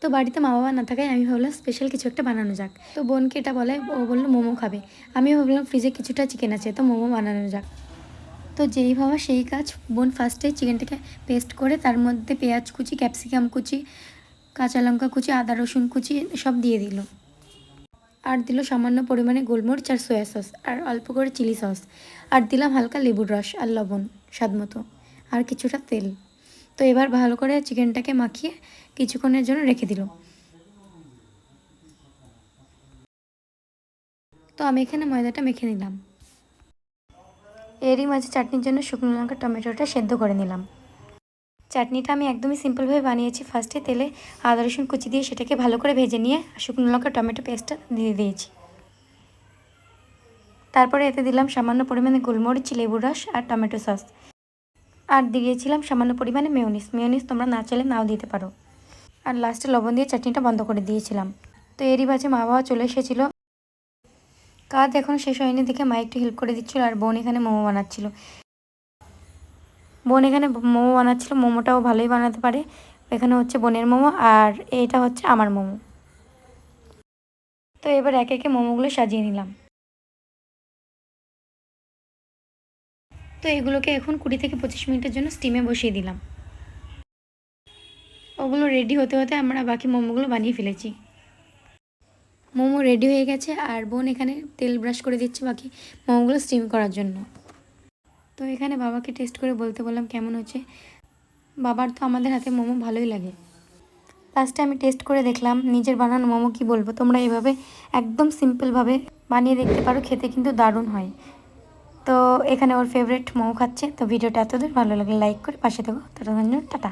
তো বাড়িতে মা বাবা না থাকায় আমি ভাবলাম স্পেশাল কিছু একটা বানানো যাক। তো বোনকে এটা বলে, ও বললো মোমো খাবে। আমি ভাবলাম ফ্রিজে কিছুটা চিকেন আছে, তো মোমো বানানো যাক। তো যেই ভাবা সেই কাজ। বোন ফার্স্টে চিকেনটাকে পেস্ট করে তার মধ্যে পেঁয়াজ কুচি, ক্যাপসিকাম কুচি, কাঁচা লঙ্কা কুচি, আদা রসুন কুচি সব দিয়ে দিল। আর দিল সামান্য পরিমাণে গোলমরিচ আর সয়া সস, আর অল্প করে চিলি সস, আর দিলাম হালকা লেবুর রস আর লবণ স্বাদ মতো, আর কিছুটা তেল। তো এবার ভালো করে চিকেনটাকে মাখিয়ে কিছুক্ষণের জন্য রেখে দিল। তো আমি এখানে ময়দাটা মেখে নিলাম। এরই মাঝে চাটনির জন্য শুকনো লঙ্কা টমেটোটা সেদ্ধ করে নিলাম। চাটনিটা আমি একদমই সিম্পলভাবে বানিয়েছি। ফার্স্টে তেলে আদা রসুন কুচি দিয়ে সেটাকে ভালো করে ভেজে নিয়ে শুকনো লঙ্কা টমেটো পেস্টটা দিয়ে দিয়েছি। তারপরে এতে দিলাম সামান্য পরিমাণে গোলমরিচ, লেবুর রস আর টমেটো সস, আর দিয়েছিলাম সামান্য পরিমাণে মেয়োনিজ তোমরা না চাইলে নাও দিতে পারো। আর লাস্টে লবণ দিয়ে চাটনিটা বন্ধ করে দিয়েছিলাম। তো এরই মাঝে মা বাবা চলে এসেছিলো। কাজ এখনও শেষ হয়নি দেখে মা একটু হেল্প করে দিচ্ছিলো, আর বোন এখানে মোমো বানাচ্ছিল। মোমোটাও ভালোই বানাতে পারে। এখানে হচ্ছে বোনের মোমো, আর এইটা হচ্ছে আমার মোমো। তো এবার একে একে মোমোগুলো সাজিয়ে নিলাম। তো এগুলোকে এখন 20 থেকে 25 মিনিটের জন্য স্টিমে বসিয়ে দিলাম। ওগুলো রেডি হতে হতে আমরা বাকি মোমোগুলো বানিয়ে ফেলেছি। মোমো রেডি হয়ে গেছে, আর বোন এখানে তেল ব্রাশ করে দিচ্ছে বাকি মোমোগুলো স্টিম করার জন্য। তো এখানে বাবাকে টেস্ট করে বলতে বললাম কেমন হচ্ছে। বাবার তো আমাদের হাতে মোমো ভালোই লাগে। লাস্টে আমি টেস্ট করে দেখলাম নিজের বানানো মোমো, কি বলবো। তোমরা এভাবে একদম সিম্পলভাবে বানিয়ে দেখতে পারো, খেতে কিন্তু দারুণ হয়। তো এখানে ওর ফেভারিট মোমো খাচ্ছে। তো ভিডিওটা এতদূর ভালো লাগলে লাইক করে পাশে দেবো। ততক্ষণ টাটা।